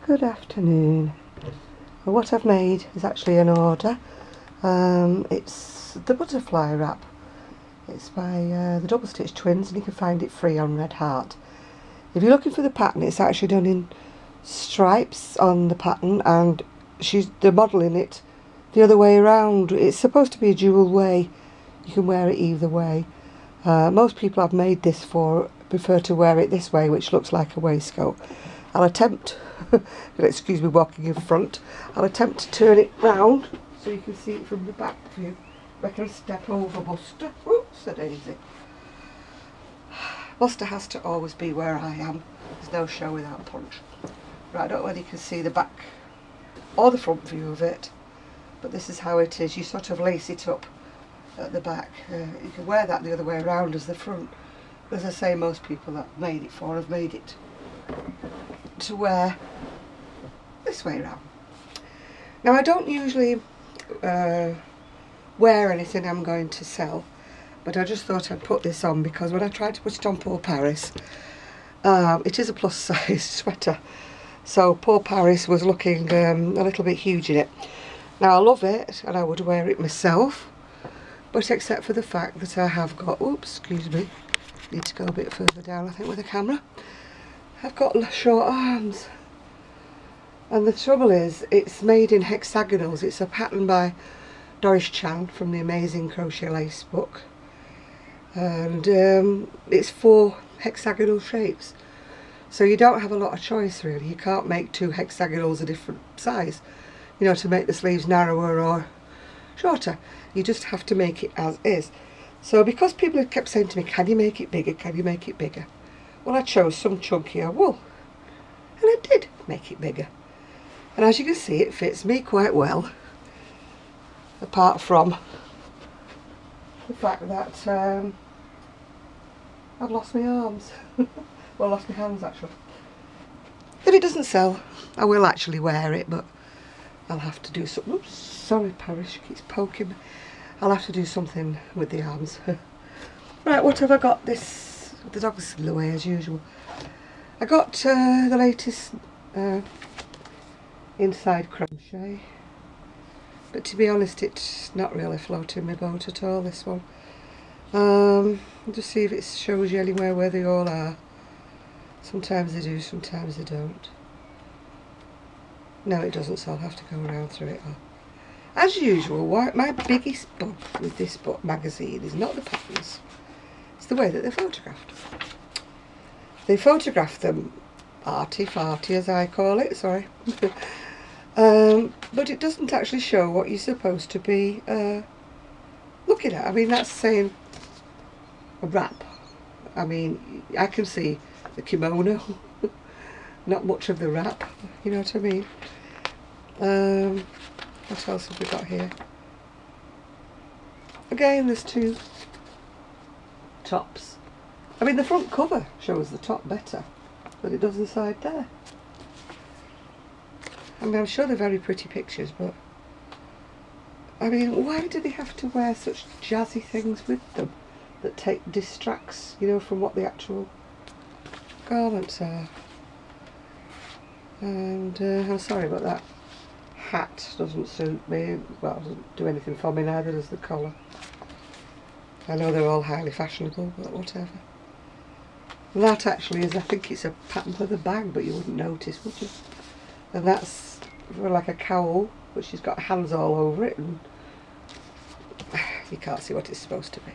Good afternoon. Well, what I've made is actually an order. It's the butterfly wrap. It's by the Double Stitch Twins, and you can find it free on Red Heart. If you're looking for the pattern, it's actually done in stripes on the pattern, and they're modelling it the other way around. It's supposed to be a dual way. You can wear it either way. Most people I've made this for prefer to wear it this way, which looks like a waistcoat. I'll attempt, excuse me walking in front, I'll attempt to turn it round so you can see it from the back view. I can step over Buster. Oops, a daisy. Buster has to always be where I am. There's no show without punch. Right, I don't know whether you can see the back or the front view of it, but this is how it is. You sort of lace it up at the back. You can wear that the other way around as the front. As I say, most people that I've made it for have made it to wear this way around. Now, I don't usually wear anything I'm going to sell, but I just thought I'd put this on because when I tried to put it on poor Paris, it is a plus size sweater, so poor Paris was looking a little bit huge in it. Now, I love it and I would wear it myself, but except for the fact that I have got, oops, excuse me, need to go a bit further down I think with the camera. I've got short arms, and the trouble is it's made in hexagonals. It's a pattern by Doris Chan from the Amazing Crochet Lace book, and it's 4 hexagonal shapes, so you don't have a lot of choice really. You can't make 2 hexagonals a different size, you know, to make the sleeves narrower or shorter. You just have to make it as is. So because people have kept saying to me, can you make it bigger, can you make it bigger? Well, I chose some chunkier wool, and I did make it bigger. And as you can see, it fits me quite well, apart from the fact that I've lost my arms. Well, lost my hands actually. If it doesn't sell, I will actually wear it, but I'll have to do something. Oops, sorry Paris, she keeps poking me. I'll have to do something with the arms. Right, what have I got? The dog's in the way as usual. I got the latest inside crochet, but to be honest it's not really floating my boat at all, this one. Just see if it shows you anywhere where they all are. Sometimes they do, sometimes they don't. No, it doesn't, so I'll have to go around through it all. As usual, my biggest bug with this book magazine is not the patterns, it's the way that they're photographed. They photograph them arty-farty, as I call it, sorry. But it doesn't actually show what you're supposed to be looking at. I mean, that's saying a wrap. I mean, I can see the kimono, not much of the wrap, you know what I mean? What else have we got here? Again, there's 2 tops. I mean, the front cover shows the top better than it does inside there. I mean, I'm sure they're very pretty pictures, but I mean, why do they have to wear such jazzy things with them that distracts, you know, from what the actual garments are? And I'm sorry about that. Hat doesn't suit me. Well, it doesn't do anything for me, neither does the collar. I know they're all highly fashionable, but whatever. And that actually is, I think it's a pattern for the bag, but you wouldn't notice, would you? And that's for like a cowl, but she's got hands all over it, and you can't see what it's supposed to be.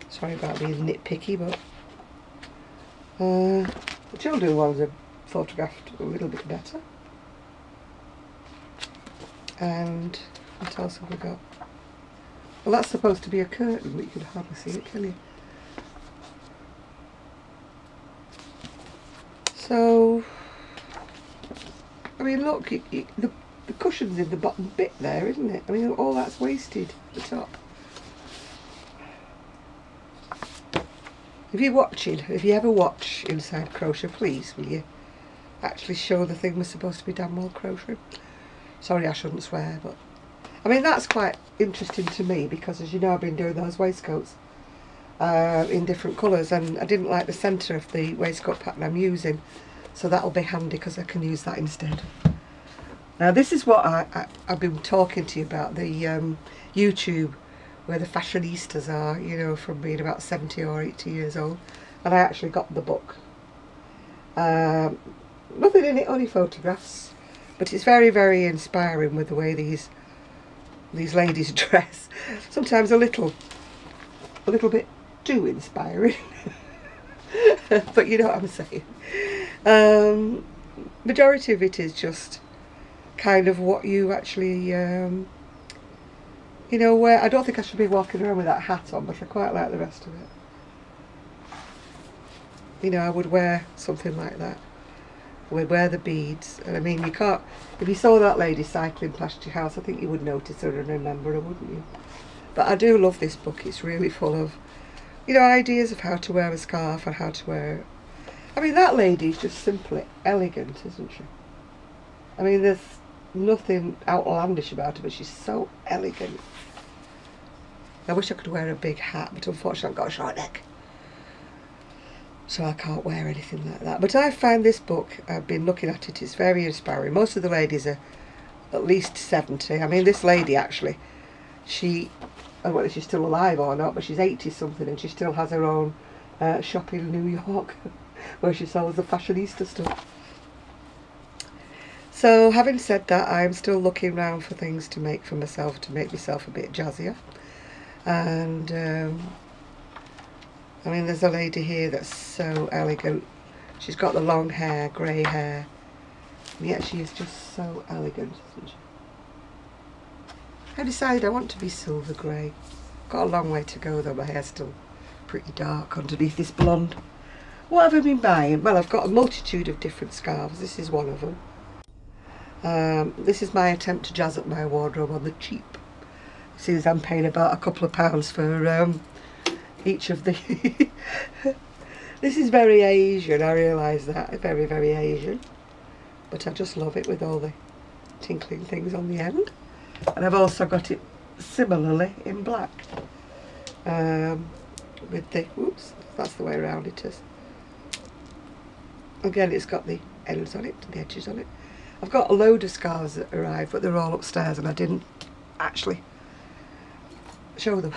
Sorry about being nitpicky, but the children ones are photographed a little bit better. And what else have we got? Well, that's supposed to be a curtain, but you can hardly see it, can you? So, I mean, look, the cushion's in the bottom bit there, isn't it? I mean, all that's wasted at the top. If you ever watch Inside Crochet, please, will you actually show the thing was supposed to be damn well crocheted? Sorry, I shouldn't swear, but I mean, that's quite interesting to me because, as you know, I've been doing those waistcoats in different colours, and I didn't like the centre of the waistcoat pattern I'm using so that'll be handy because I can use that instead. Now this is what I've been talking to you about, the YouTube where the fashionistas are, you know, from being about 70 or 80 years old, and I actually got the book. Nothing in it, only photographs, but it's very, very inspiring with the way these ladies dress. Sometimes a little bit too inspiring, but you know what I'm saying. Majority of it is just kind of what you actually, you know, wear. I don't think I should be walking around with that hat on, but I quite like the rest of it. You know, I would wear something like that. We'd wear the beads, and I mean, you can't, if you saw that lady cycling past your house, I think you would notice her and remember her, wouldn't you? But I do love this book. It's really full of, you know, ideas of how to wear a scarf and how to wear it. I mean, that lady's just simply elegant, isn't she? I mean, there's nothing outlandish about her, but she's so elegant. I wish I could wear a big hat, but unfortunately I've got a short neck, so I can't wear anything like that. But I find this book, I've been looking at it, it's very inspiring. Most of the ladies are at least 70. I mean, this lady actually, she, I don't know whether she's still alive or not, but she's 80 something, and she still has her own shop in New York where she sells the fashionista stuff. So having said that, I'm still looking around for things to make for myself, to make myself a bit jazzier. And I mean, there's a lady here that's so elegant. She's got the long hair, grey hair, and yet she is just so elegant, isn't she? I decided I want to be silver grey. Got a long way to go though, my hair's still pretty dark underneath this blonde. What have I been buying? Well, I've got a multitude of different scarves. This is one of them. This is my attempt to jazz up my wardrobe on the cheap. See, as I'm paying about a couple of pounds for each of the... This is very Asian, I realise that. Very, very Asian. But I just love it with all the tinkling things on the end. And I've also got it similarly in black. With the... Oops, that's the way around it is. Again, it's got the ends on it, the edges on it. I've got a load of scarves that arrived, but they're all upstairs and I didn't actually show them.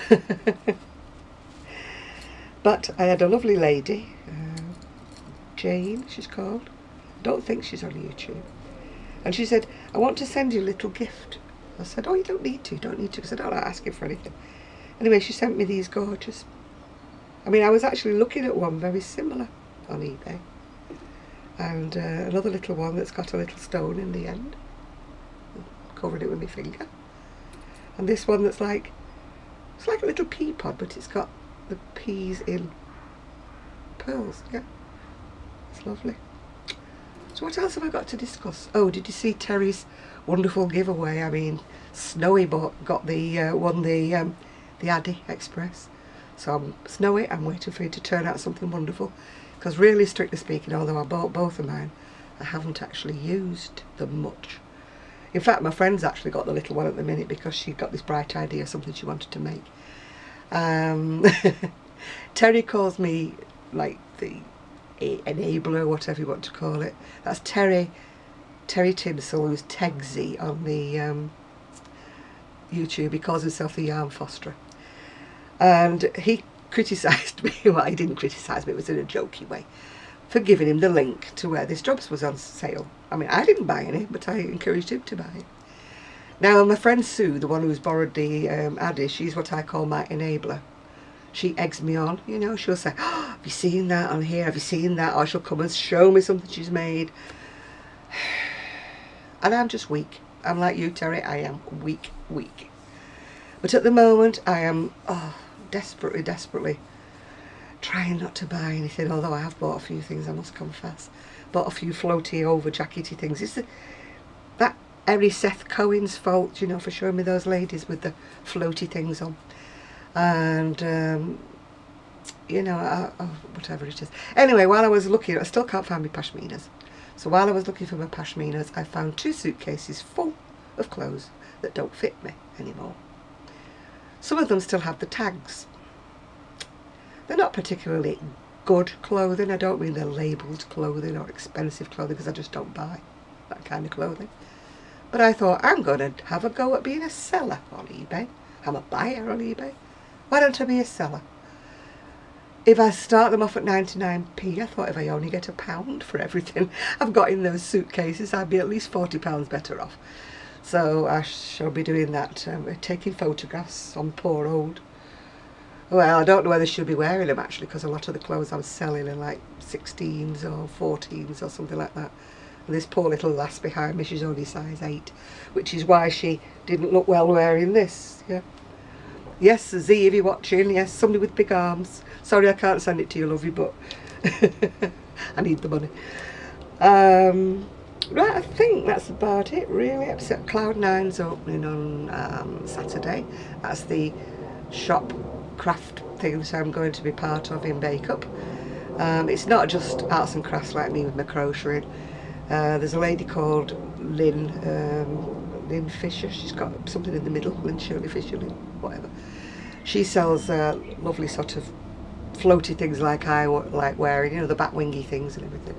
But I had a lovely lady, Jane she's called, I don't think she's on YouTube, and she said, I want to send you a little gift. I said, oh, you don't need to, because I don't like asking for anything. Anyway, she sent me these gorgeous, I mean, I was actually looking at one very similar on eBay, and another little one that's got a little stone in the end. Covered it with my finger. And this one that's like, it's like a little pea pod, but it's got the peas in pearls. Yeah, it's lovely. So what else have I got to discuss? Oh, did you see Terry's wonderful giveaway? I mean, Snowy got the won the Addy Express. So Snowy, I'm waiting for you to turn out something wonderful. Because really, strictly speaking, although I bought both of mine, I haven't actually used them much. In fact, my friend's actually got the little one at the minute because she got this bright idea, something she wanted to make. Terry calls me like the enabler, whatever you want to call it. That's Terry Tinsel, who's Tegsy on the YouTube. He calls himself the Yarn Fosterer. And he criticised me, well, he didn't criticise me, it was in a jokey way, for giving him the link to where this job was on sale. I mean, I didn't buy any, but I encouraged him to buy it. Now, my friend Sue, the one who's borrowed the Addy, she's what I call my enabler. She eggs me on, you know, she'll say, oh, have you seen that on here, have you seen that? Or she'll come and show me something she's made. And I'm just weak. I'm like you, Terry, I am weak. But at the moment, I am, desperately trying not to buy anything, although I have bought a few things, I must confess. Bought a few floaty over jackety things. It's that Eri Seth Cohen's fault, you know, for showing me those ladies with the floaty things on. And you know, whatever it is. Anyway, while I was looking, I still can't find my pashminas. So while I was looking for my pashminas, I found 2 suitcases full of clothes that don't fit me anymore. Some of them still have the tags. They're not particularly good clothing. I don't mean they're labelled clothing or expensive clothing, because I just don't buy that kind of clothing. But I thought, I'm going to have a go at being a seller on eBay. I'm a buyer on eBay. Why don't I be a seller? If I start them off at 99p, I thought if I only get £1 for everything I've got in those suitcases, I'd be at least £40 better off. So I shall be doing that, taking photographs on poor old. Well, I don't know whether she'll be wearing them actually, because a lot of the clothes I'm selling are like 16s or 14s or something like that. And this poor little lass behind me, she's only size 8, which is why she didn't look well wearing this. Yeah. Yes, Z, if you're watching, yes, somebody with big arms. Sorry I can't send it to you, lovey, but I need the money. Right, I think that's about it, really, except Cloud9's opening on Saturday. That's the shop craft thing that I'm going to be part of in Bake-Up. It's not just arts and crafts like me with my crocheting. There's a lady called Lynn Fisher. She's got something in the middle, Lynn Shirley Fisher, Lynn, whatever. She sells lovely sort of floaty things like I like wearing, you know, the bat wingy things and everything.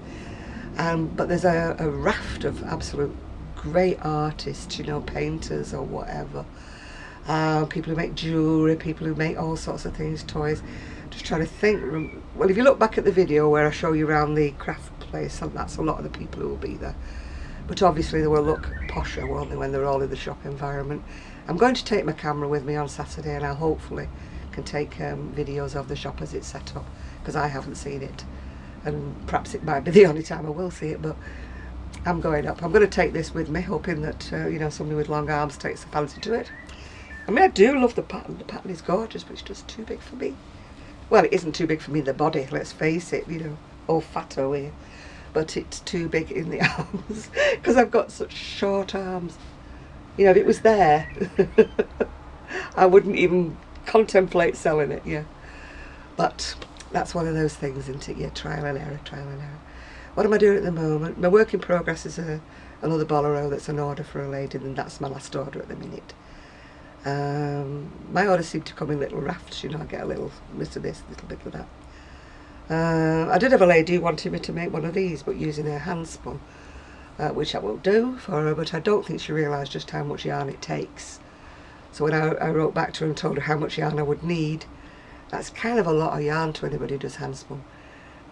But there's a raft of absolute great artists, you know, painters or whatever. People who make jewellery, people who make all sorts of things, toys. Just trying to think. Well, if you look back at the video where I show you around the craft place, that's a lot of the people who will be there. But obviously they will look posher, won't they, when they're all in the shop environment. I'm going to take my camera with me on Saturday, and I hopefully can take videos of the shop as it's set up, because I haven't seen it. And perhaps it might be the only time I will see it, but I'm going up. I'm going to take this with me, hoping that you know, somebody with long arms takes a fancy to it. I mean, I do love the pattern. The pattern is gorgeous, but it's just too big for me. Well, it isn't too big for me in the body, let's face it, you know, all fatto here. But it's too big in the arms, because I've got such short arms. You know, if it was there, I wouldn't even contemplate selling it, yeah. But that's one of those things, isn't it? Yeah, trial and error, trial and error. What am I doing at the moment? My work in progress is another bolero that's an order for a lady, and that's my last order at the minute. My orders seem to come in little rafts, you know, I get a little bit of this, a little bit of that. I did have a lady who wanted me to make one of these, but using her hand spun, which I will do for her, but I don't think she realised just how much yarn it takes. So when I wrote back to her and told her how much yarn I would need, that's kind of a lot of yarn to anybody who does hand spun.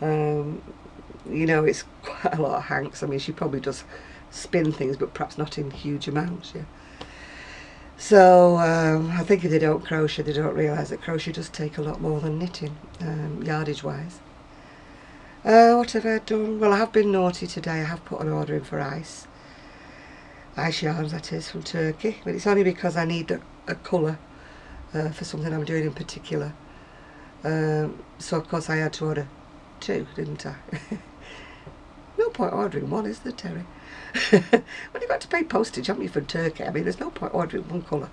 You know, it's quite a lot of hanks. I mean, she probably does spin things, but perhaps not in huge amounts, yeah. So I think if they don't crochet, they don't realise that crochet does take a lot more than knitting, yardage wise. What have I done? Well, I have been naughty today. I have put an order in for ice yarns, that is, from Turkey, but it's only because I need a colour for something I'm doing in particular. So of course I had to order 2, didn't I? No point ordering 1, is there, Terry? Well, you've got to pay postage, haven't you, from Turkey? I mean, there's no point ordering 1 colour.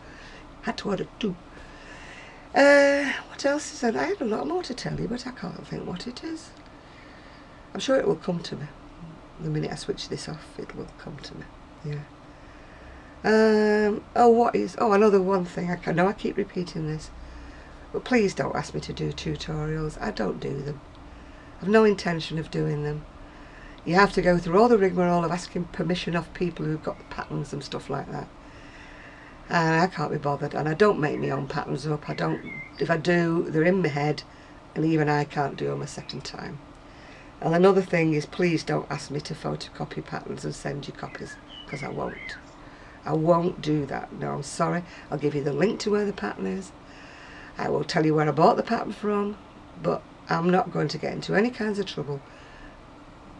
Had to order 2. What else is there? I have a lot more to tell you, but I can't think what it is. I'm sure it will come to me. The minute I switch this off, it will come to me. Yeah. Oh, another one thing. I know I keep repeating this, but please don't ask me to do tutorials. I don't do them. I've no intention of doing them. You have to go through all the rigmarole of asking permission of people who've got the patterns and stuff like that. And I can't be bothered, and I don't make my own patterns up. If I do, they're in my head, and even I can't do them a second time. And another thing is, please don't ask me to photocopy patterns and send you copies, because I won't. I won't do that. No, I'm sorry. I'll give you the link to where the pattern is. I will tell you where I bought the pattern from, but I'm not going to get into any kinds of trouble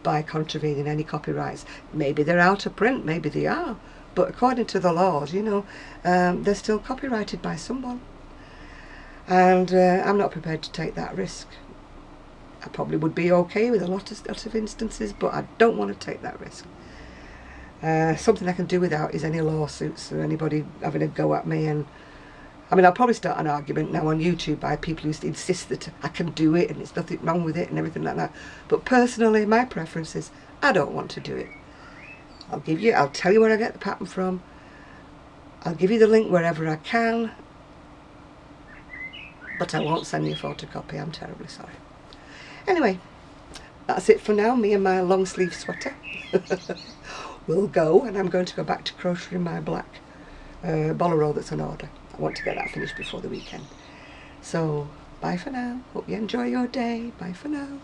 by contravening any copyrights. Maybe they're out of print, maybe they are, but according to the laws, you know, they're still copyrighted by someone, and I'm not prepared to take that risk. I probably would be okay with a lot of instances, but I don't want to take that risk. Something I can do without is any lawsuits or anybody having a go at me. And I mean, I'll probably start an argument now on YouTube by people who insist that I can do it and there's nothing wrong with it and everything like that. But personally, my preference is I don't want to do it. I'll tell you where I get the pattern from. I'll give you the link wherever I can, but I won't send you a photocopy. I'm terribly sorry. Anyway, that's it for now. Me and my long sleeve sweater will go, and I'm going to go back to crocheting my black bolero that's on order. I want to get that finished before the weekend. So bye for now. Hope you enjoy your day. Bye for now.